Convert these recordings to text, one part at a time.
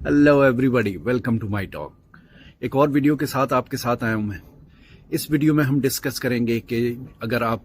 Hello everybody, welcome to my talk. एक और video के साथ आपके साथ आया हूं मैं। इस वीडियो में हम डिस्कस करेंगे कि अगर आप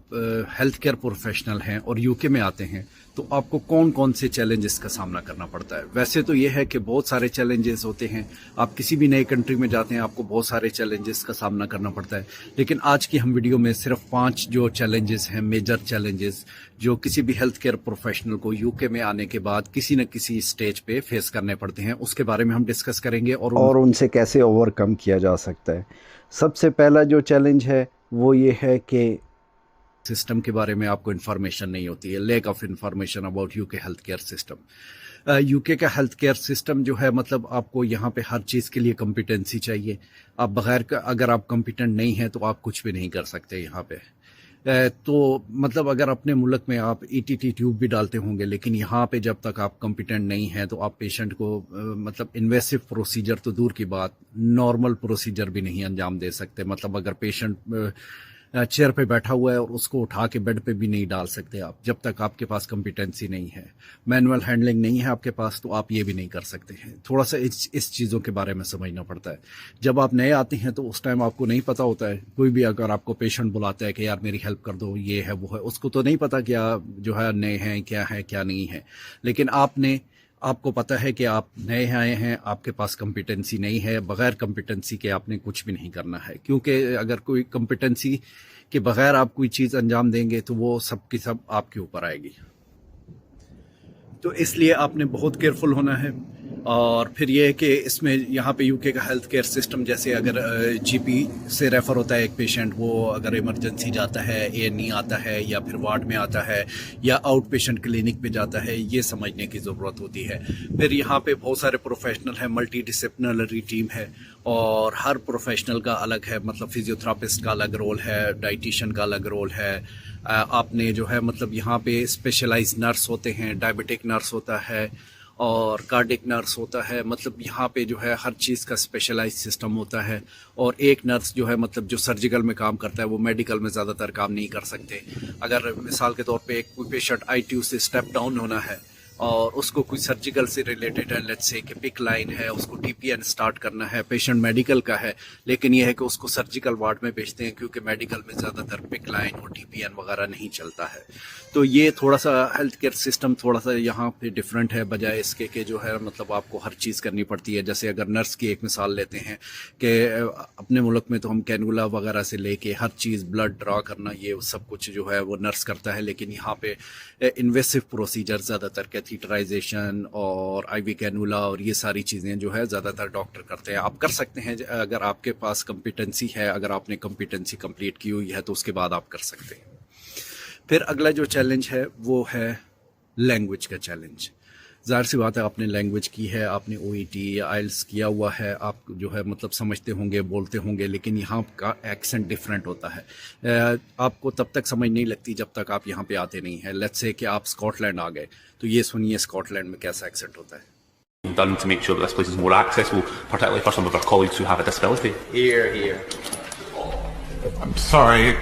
हेल्थ केयर प्रोफेशनल हैं और यूके में आते हैं तो आपको कौन कौन से चैलेंजेस का सामना करना पड़ता है। वैसे तो ये है कि बहुत सारे चैलेंजेस होते हैं, आप किसी भी नए कंट्री में जाते हैं आपको बहुत सारे चैलेंजेस का सामना करना पड़ता है, लेकिन आज की हम वीडियो में सिर्फ 5 जो चैलेंजेस हैं, मेजर चैलेंजेस जो किसी भी हेल्थ केयर प्रोफेशनल को यूके में आने के बाद किसी न किसी स्टेज पे फेस करने पड़ते हैं, उसके बारे में हम डिस्कस करेंगे और उनसे कैसे ओवरकम किया जा सकता है। सबसे पहला जो चैलेंज है वो ये है कि सिस्टम के बारे में आपको इन्फॉर्मेशन नहीं होती है, lack of information about UK health care system. UK का हेल्थ केयर सिस्टम जो है, मतलब आपको यहाँ पे हर चीज़ के लिए कॉम्पिटेंसी चाहिए। आप बगैर अगर आप कॉम्पिटेंट नहीं हैं तो आप कुछ भी नहीं कर सकते यहाँ पे। तो मतलब अगर अपने मुल्क में आप ईटीटी ट्यूब भी डालते होंगे, लेकिन यहाँ पे जब तक आप कॉम्पिटेंट नहीं हैं तो आप पेशेंट को मतलब इन्वेसिव प्रोसीजर तो दूर की बात, नॉर्मल प्रोसीजर भी नहीं अंजाम दे सकते। मतलब अगर पेशेंट चेयर पे बैठा हुआ है और उसको उठा के बेड पे भी नहीं डाल सकते आप, जब तक आपके पास कॉम्पिटेंसी नहीं है, मैनुअल हैंडलिंग नहीं है आपके पास, तो आप ये भी नहीं कर सकते हैं। थोड़ा सा इस चीज़ों के बारे में समझना पड़ता है। जब आप नए आते हैं तो उस टाइम आपको नहीं पता होता है। कोई भी अगर आपको पेशेंट बुलाता है कि यार मेरी हेल्प कर दो, ये है वो है, उसको तो नहीं पता क्या जो है नए हैं क्या नहीं है। लेकिन आपको पता है कि आप नए आए हैं, आपके पास कॉम्पिटेंसी नहीं है, बगैर कॉम्पिटेंसी के आपने कुछ भी नहीं करना है, क्योंकि अगर कोई कॉम्पिटेंसी के बगैर आप कोई चीज़ अंजाम देंगे तो वो सब की सब आपके ऊपर आएगी। तो इसलिए आपने बहुत केयरफुल होना है। और फिर ये है कि इसमें यहाँ पे यूके का हेल्थ केयर सिस्टम, जैसे अगर जीपी से रेफ़र होता है एक पेशेंट, वो अगर इमरजेंसी जाता है, एएनई आता है या फिर वार्ड में आता है या आउट पेशेंट क्लिनिक पे जाता है, ये समझने की ज़रूरत होती है। फिर यहाँ पे बहुत सारे प्रोफेशनल हैं, मल्टी डिसिप्लिनरी टीम है और हर प्रोफेशनल का अलग है। मतलब फिजियोथेरापिस्ट का अलग रोल है, डाइटिशियन का अलग रोल है। आपने जो है मतलब यहाँ पे स्पेशलाइज नर्स होते हैं, डायबिटिक नर्स होता है और कार्डिक नर्स होता है। मतलब यहाँ पे जो है हर चीज़ का स्पेशलाइज सिस्टम होता है। और एक नर्स जो है मतलब जो सर्जिकल में काम करता है वो मेडिकल में ज़्यादातर काम नहीं कर सकते। अगर मिसाल के तौर पे एक कोई पेशेंट आईटीयू से स्टेप डाउन होना है और उसको कोई सर्जिकल से रिलेटेड है, लेट्स से कि पिक लाइन है, उसको टीपीएन स्टार्ट करना है, पेशेंट मेडिकल का है, लेकिन यह है कि उसको सर्जिकल वार्ड में भेजते हैं क्योंकि मेडिकल में ज़्यादातर पिक लाइन और टीपीएन वगैरह नहीं चलता है। तो ये थोड़ा सा हेल्थ केयर सिस्टम थोड़ा सा यहाँ पे डिफरेंट है, बजाय इसके कि जो है मतलब आपको हर चीज़ करनी पड़ती है। जैसे अगर नर्स की एक मिसाल लेते हैं कि अपने मुल्क में तो हम कैनुला वगैरह से लेके हर चीज़, ब्लड ड्रा करना, ये सब कुछ जो है वो नर्स करता है, लेकिन यहाँ पे इन्वेसिव प्रोसीजर ज़्यादातर कैथीटराइजेशन और आईवी कैनुला और ये सारी चीज़ें जो है ज़्यादातर डॉक्टर करते हैं। आप कर सकते हैं अगर आपके पास कॉम्पिटेंसी है, अगर आपने कॉम्पिटेंसी कंप्लीट की हुई है तो उसके बाद आप कर सकते हैं। फिर अगला जो चैलेंज है वो है लैंग्वेज का चैलेंज। ज़ाहिर सी बात है, आपने लैंग्वेज की है, आपने ओईटी या आइल्स किया हुआ है, आप जो है मतलब समझते होंगे, बोलते होंगे, लेकिन यहाँ का एक्सेंट डिफरेंट होता है। आपको तब तक समझ नहीं लगती जब तक आप यहाँ पे आते नहीं हैं। लेट्स से कि आप स्कॉटलैंड आ गए, तो ये सुनिए स्कॉटलैंड में कैसा एक्सेंट होता है। Done to make sure that this place is more accessible, particularly for some of our colleagues who have a disability. Here. I'm sorry,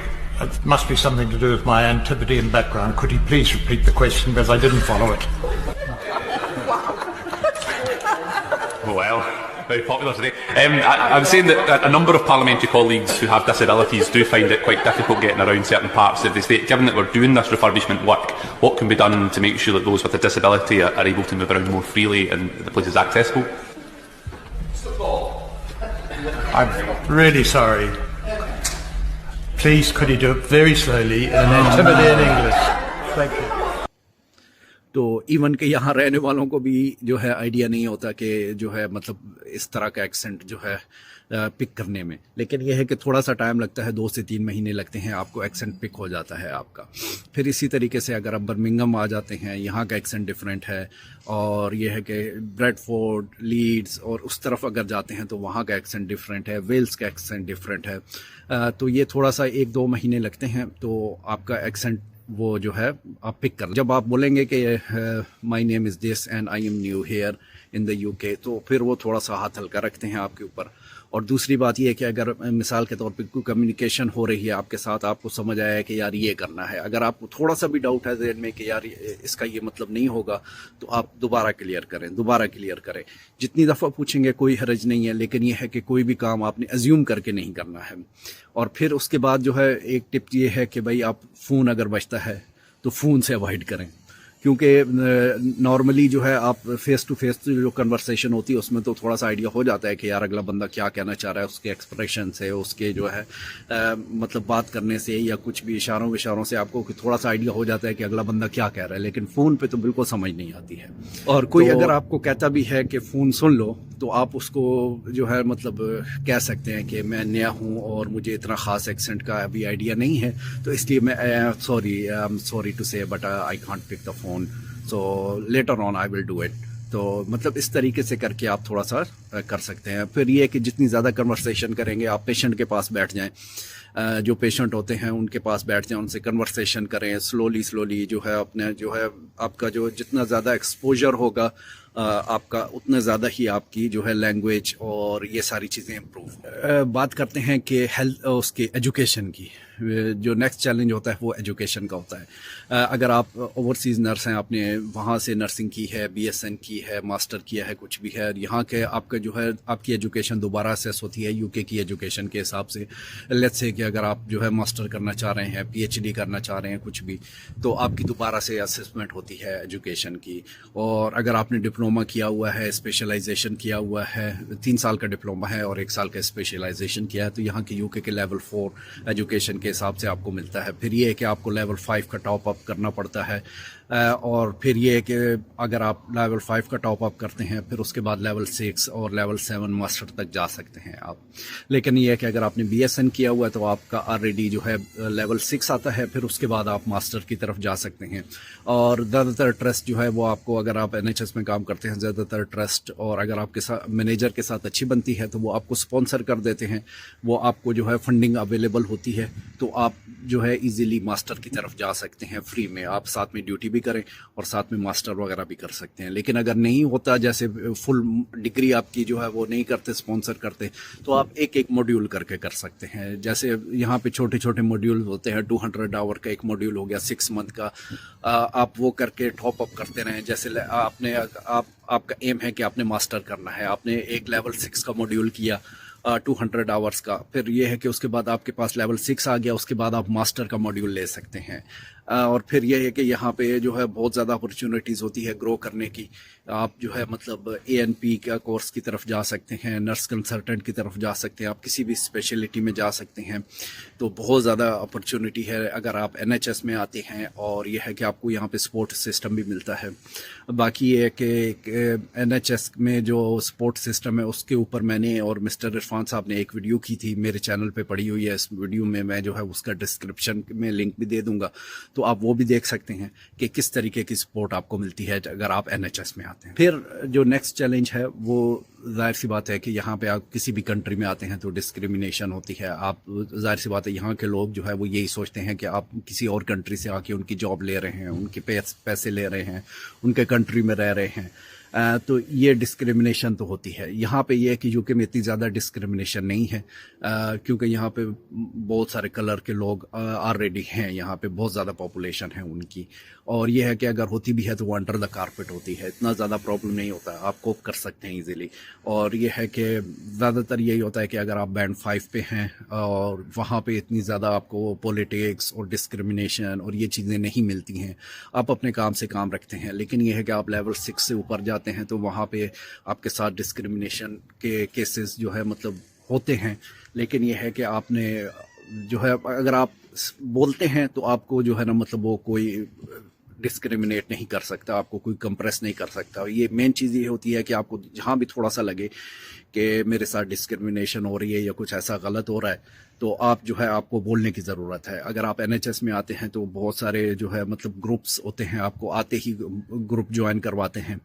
it must be something to do with my Antipodean background. Could you please repeat the question, because I didn't follow it? Well, very popular today. I was saying that a number of parliamentary colleagues who have disabilities do find it quite difficult getting around certain parts of the state. Given that we're doing this refurbishment work, what can be done to make sure that those with a disability are able to move around more freely and the place is accessible? I'm really sorry. Please, could you do it very slowly in Antipodean English? Thank you. तो even के यहाँ रहने वालों को भी जो है idea नहीं होता कि जो है मतलब इस तरह का एक्सेंट जो है पिक करने में, लेकिन यह है कि थोड़ा सा टाइम लगता है, 2 से 3 महीने लगते हैं, आपको एक्सेंट पिक हो जाता है आपका। फिर इसी तरीके से अगर आप बर्मिंघम आ जाते हैं, यहाँ का एक्सेंट डिफरेंट है। और यह है कि ब्रेडफोर्ड, लीड्स और उस तरफ अगर जाते हैं तो वहाँ का एक्सेंट डिफरेंट है, वेल्स का एक्सेंट डिफरेंट है। तो ये थोड़ा सा 1-2 महीने लगते हैं तो आपका एक्सेंट वो जो है आप पिक कर। जब आप बोलेंगे कि my name is this and I am new here in the UK, तो फिर वो थोड़ा सा हाथ हल्का रखते हैं आपके ऊपर اور دوسری بات یہ ہے کہ اگر مثال کے طور پہ کوئی کمیونیکیشن ہو رہی ہے آپ کے ساتھ, آپ کو سمجھ آیا ہے کہ یار یہ کرنا ہے, اگر آپ کو تھوڑا سا بھی ڈاؤٹ ہے ذہن میں کہ یار اس کا یہ مطلب نہیں ہوگا, تو آپ دوبارہ کلیئر کریں. جتنی دفعہ پوچھیں گے کوئی حرج نہیں ہے, لیکن یہ ہے کہ کوئی بھی کام آپ نے ایزیوم کر کے نہیں کرنا ہے. اور پھر اس کے بعد جو ہے ایک ٹپ یہ ہے کہ بھائی آپ فون اگر بجتا ہے تو فون سے اوائڈ کریں, کیونکہ نارملی جو ہے آپ فیس ٹو فیس جو کنورسیشن ہوتی ہے اس میں تو تھوڑا سا آئیڈیا ہو جاتا ہے کہ یار اگلا بندہ کیا کہنا چاہ رہا ہے, اس کے ایکسپریشن سے, اس کے جو ہے مطلب بات کرنے سے یا کچھ بھی اشاروں سے آپ کو تھوڑا سا آئیڈیا ہو جاتا ہے کہ اگلا بندہ کیا کہہ رہا ہے. لیکن فون پہ تو بالکل سمجھ نہیں آتی ہے. اور کوئی اگر آپ کو کہتا بھی ہے کہ فون سن لو, تو آپ اس کو جو ہے مطلب کہہ سکتے ہیں کہ میں نیا ہوں اور مجھے اتنا خاص ایکسنٹ کا ابھی آئیڈیا نہیں ہے, تو اس لیے میں سوری ٹو سے but I can't pick the phone, so later on I will do it. تو مطلب اس طریقے سے کر کے آپ تھوڑا سا کر سکتے ہیں. پھر یہ کہ جتنی زیادہ کنورسیشن کریں گے, آپ پیشنٹ کے پاس بیٹھ جائیں, جو پیشنٹ ہوتے ہیں ان کے پاس بیٹھ جائیں, ان سے کنورسیشن کریں سلولی جو ہے اپنے جو ہے آپ کا جو جتنا زیادہ ایکسپوجر ہوگا آپ کا, اتنا زیادہ ہی آپ کی جو ہے لینگویج اور یہ ساری چیزیں امپروو. بات کرتے ہیں کہ اس کے ایجوکیشن کی. جو نیکسٹ چیلنج ہوتا ہے وہ ایجوکیشن کا ہوتا ہے. اگر آپ اوورسیز نرس ہیں, آپ نے وہاں سے نرسنگ کی ہے, BSN کی ہے, ماسٹر کیا ہے, کچھ بھی ہے, یہاں کے آپ کا جو ہے آپ کی ایجوکیشن دوبارہ اسیس ہوتی ہے UK کی ایجوکیشن کے حساب سے. لیٹس سے کہ اگر آپ جو ہے ماسٹر کرنا چاہ رہے ہیں, PhD کرنا چاہ رہے ہیں, کچھ بھی, تو آپ کی دوبارہ سے اسسمنٹ ہوتی ہے ایجوکیشن کی. اور اگر آپ نے ڈپلوما کیا ہوا ہے, اسپیشلائزیشن کیا ہوا ہے, 3 سال کا ڈپلوما ہے اور 1 سال کا اسپیشلائزیشن کیا ہے, تو یہاں کے UK کے لیول 4 ایجوکیشن کے حساب سے آپ کو ملتا ہے. پھر یہ ہے کہ آپ کو لیول 5 کا ٹاپ اپ کرنا پڑتا ہے, اور پھر یہ ہے کہ اگر آپ لیول 5 کا ٹاپ اپ کرتے ہیں پھر اس کے بعد لیول 6 اور لیول 7 ماسٹر تک جا سکتے ہیں آپ. لیکن یہ ہے کہ اگر آپ نے BSN کیا ہوا ہے تو آپ کا آلریڈی جو ہے لیول 6 آتا ہے, پھر اس کے بعد آپ ماسٹر کی طرف جا سکتے ہیں. اور زیادہ تر ٹرسٹ جو ہے وہ آپ کو, اگر آپ NHS میں کام کرتے ہیں, زیادہ تر ٹرسٹ, اور اگر آپ کے ساتھ مینیجر کے ساتھ اچھی بنتی ہے تو وہ آپ کو سپانسر کر دیتے ہیں, وہ آپ کو جو ہے فنڈنگ اویلیبل ہوتی ہے, تو آپ جو ہے ایزیلی ماسٹر کی طرف جا سکتے ہیں فری میں. آپ ساتھ میں ڈیوٹی بھی کریں اور ساتھ میں ماسٹر وغیرہ بھی کر سکتے ہیں. لیکن اگر نہیں ہوتا, جیسے فل ڈگری آپ کی جو ہے وہ نہیں کرتے, سپانسر کرتے, تو آپ ایک موڈیول کر کے کر سکتے ہیں. جیسے یہاں پہ چھوٹے چھوٹے موڈیول ہوتے ہیں, 200 آور کا ایک موڈیول ہو گیا, 6 منتھ کا, آپ وہ کر کے ٹاپ اپ کرتے رہیں. جیسے آپ کا ایم ہے کہ آپ نے ماسٹر کرنا ہے, آپ نے ایک لیول 6 کا موڈیول کیا 200 آورس کا, پھر یہ ہے کہ اس کے بعد آپ کے پاس لیول 6 آ گیا, اس کے بعد آپ ماسٹر کا موڈیول لے سکتے ہیں. اور پھر یہ ہے کہ یہاں پہ جو ہے بہت زیادہ اپرچونیٹیز ہوتی ہے گرو کرنے کی. آپ جو ہے مطلب ANP کا کورس کی طرف جا سکتے ہیں, نرس کنسلٹنٹ کی طرف جا سکتے ہیں, آپ کسی بھی اسپیشلٹی میں جا سکتے ہیں. تو بہت زیادہ اپرچونیٹی ہے اگر آپ NHS میں آتے ہیں. اور یہ ہے کہ آپ کو یہاں پہ سپورٹ سسٹم بھی ملتا ہے. باقی یہ ہے کہ NHS میں جو سپورٹ سسٹم ہے اس کے اوپر میں نے اور مسٹر عرفان صاحب نے ایک ویڈیو کی تھی, میرے چینل پہ پڑی ہوئی ہے. اس ویڈیو میں جو ہے اس کا ڈسکرپشن میں لنک بھی دے دوں گا, تو آپ وہ بھی دیکھ سکتے ہیں کہ کس طریقے کی سپورٹ آپ کو ملتی ہے اگر آپ NHS میں آتے ہیں. پھر جو نیکسٹ چیلنج ہے وہ ظاہر سی بات ہے کہ یہاں پہ آپ کسی بھی کنٹری میں آتے ہیں تو ڈسکریمنیشن ہوتی ہے. آپ ظاہر سی بات ہے یہاں کے لوگ جو ہے وہ یہی سوچتے ہیں کہ آپ کسی اور کنٹری سے آ کے ان کی جاب لے رہے ہیں, ان کے پیسے لے رہے ہیں, ان کے کنٹری میں رہ رہے ہیں. تو یہ ڈسکریمنیشن تو ہوتی ہے. یہاں پہ یہ ہے کہ UK میں اتنی زیادہ ڈسکریمنیشن نہیں ہے, کیونکہ یہاں پہ بہت سارے کلر کے لوگ آلریڈی ہیں, یہاں پہ بہت زیادہ پاپولیشن ہے ان کی. اور یہ ہے کہ اگر ہوتی بھی ہے تو وہ انڈر دا کارپیٹ ہوتی ہے, اتنا زیادہ پرابلم نہیں ہوتا, آپ کوپ کر سکتے ہیں ایزیلی. اور یہ ہے کہ زیادہ تر یہی ہوتا ہے کہ اگر آپ بینڈ 5 پہ ہیں اور وہاں پہ اتنی زیادہ آپ کو پولیٹکس اور ڈسکریمنیشن اور یہ چیزیں نہیں ملتی ہیں, آپ اپنے کام سے کام رکھتے ہیں. لیکن یہ ہے کہ آپ لیول 6 سے اوپر جاتے ہیں تو وہاں پہ آپ کے ساتھ ڈسکریمنیشن کے کیسز جو ہے مطلب ہوتے ہیں. لیکن یہ ہے کہ آپ نے جو ہے اگر آپ بولتے ہیں تو آپ کو جو ہے نا مطلب وہ کوئی ڈسکریمنیٹ نہیں کر سکتا, آپ کو کوئی کمپریس نہیں کر سکتا. یہ مین چیز یہ ہوتی ہے کہ آپ کو جہاں بھی تھوڑا سا لگے کہ میرے ساتھ ڈسکریمنیشن ہو رہی ہے یا کچھ ایسا غلط ہو رہا ہے, تو آپ جو ہے آپ کو بولنے کی ضرورت ہے. اگر آپ NHS میں آتے ہیں تو بہت سارے جو ہے مطلب گروپس ہوتے ہیں, آپ کو آتے ہی گروپ جوائن کرواتے ہیں.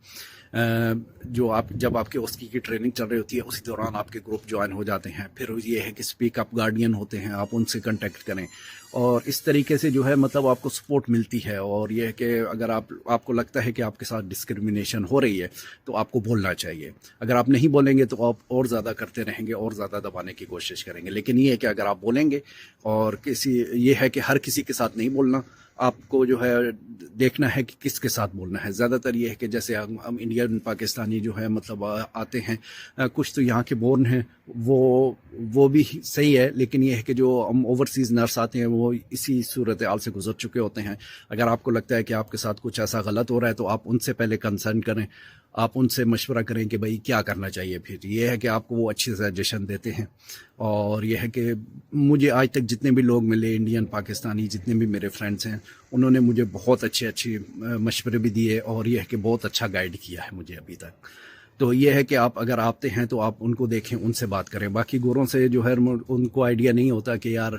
جو آپ جب آپ کے اوسکی کی ٹریننگ چل رہی ہوتی ہے اسی دوران آپ کے گروپ جوائن ہو جاتے ہیں. پھر یہ ہے کہ اسپیک اپ گارڈین ہوتے ہیں, آپ ان سے کنٹیکٹ کریں, اور اس طریقے سے جو ہے مطلب آپ کو سپورٹ ملتی ہے. اور یہ ہے کہ اگر آپ کو لگتا ہے کہ آپ کے ساتھ ڈسکریمنیشن ہو رہی ہے تو آپ کو بولنا چاہیے. اگر آپ نہیں بولیں گے تو आप और ज़्यादा करते रहेंगे और ज़्यादा दबाने की कोशिश करेंगे। लेकिन ये है कि अगर आप बोलेंगे, और ये है कि हर किसी के साथ नहीं बोलना, आपको जो है देखना है कि किसके साथ बोलना है। ज़्यादातर ये है कि जैसे हम इंडियन पाकिस्तानी जो है मतलब आते हैं, कुछ तो यहाँ के बोर्न हैं, वो भी सही है, लेकिन ये है कि जो हम ओवरसीज़ नर्स आते हैं वो इसी सूरत हाल से गुजर चुके होते हैं। अगर आपको लगता है कि आपके साथ कुछ ऐसा गलत हो रहा है तो आप उनसे पहले कंसर्न करें, आप उनसे मशवरा करें कि भाई क्या करना चाहिए। फिर ये है कि आपको वो अच्छी सजेशन देते हैं। और ये है कि मुझे आज तक जितने भी लोग मिले, इंडियन पाकिस्तानी जितने भी मेरे फ्रेंड्स हैं, उन्होंने मुझे बहुत अच्छे मशवरे भी दिए, और ये है कि बहुत अच्छा गाइड किया है मुझे अभी तक। तो ये है कि आप अगर आते हैं तो आप उनको देखें, उनसे बात करें। बाकी गोरों से जो है उनको आइडिया नहीं होता कि यार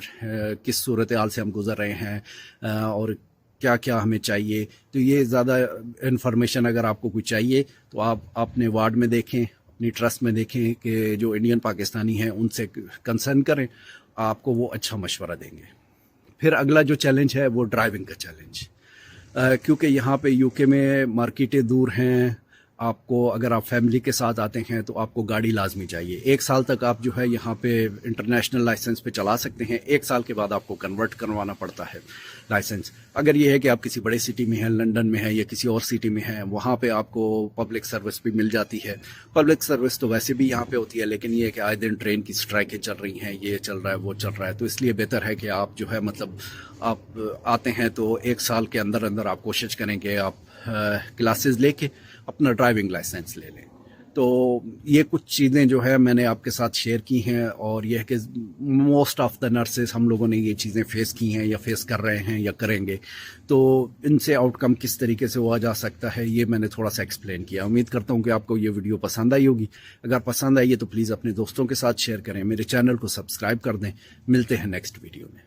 किस सूरत हाल से हम गुजर रहे हैं और क्या क्या हमें चाहिए। तो ये ज़्यादा इन्फॉर्मेशन अगर आपको कुछ चाहिए तो आप अपने वार्ड में देखें, अपनी ट्रस्ट में देखें कि जो इंडियन पाकिस्तानी हैं उनसे कंसर्न करें, आपको वो अच्छा मशवरा देंगे। फिर अगला जो चैलेंज है वो ड्राइविंग का चैलेंज, क्योंकि यहाँ पे यूके में मार्केटें दूर हैं। आपको अगर आप फैमिली के साथ आते हैं तो आपको गाड़ी लाजमी चाहिए। 1 साल तक आप जो है यहाँ पे इंटरनेशनल लाइसेंस पे चला सकते हैं। 1 साल के बाद आपको कन्वर्ट करवाना पड़ता है लाइसेंस। अगर ये है कि आप किसी बड़े सिटी में हैं, लंदन में है या किसी और सिटी में हैं, वहाँ पे आपको पब्लिक सर्विस भी मिल जाती है। पब्लिक सर्विस तो वैसे भी यहाँ पे होती है, लेकिन ये है कि आए दिन ट्रेन की स्ट्राइकें चल रही हैं, ये चल रहा है वो चल रहा है। तो इसलिए बेहतर है कि आप जो है मतलब आप आते हैं तो 1 साल के अंदर अंदर आप कोशिश करें कि आप क्लासेस लेके अपना ड्राइविंग लाइसेंस ले लें। तो ये कुछ चीज़ें जो है मैंने आपके साथ शेयर की हैं, और ये है कि मोस्ट ऑफ द नर्सेस हम लोगों ने ये चीज़ें फेस की हैं या फेस कर रहे हैं या करेंगे। तो इनसे आउटकम किस तरीके से हुआ जा सकता है ये मैंने थोड़ा सा एक्सप्लेन किया। उम्मीद करता हूँ कि आपको ये वीडियो पसंद आई होगी। अगर पसंद आई है तो प्लीज़ अपने दोस्तों के साथ शेयर करें, मेरे चैनल को सब्सक्राइब कर दें। मिलते हैं नेक्स्ट वीडियो में।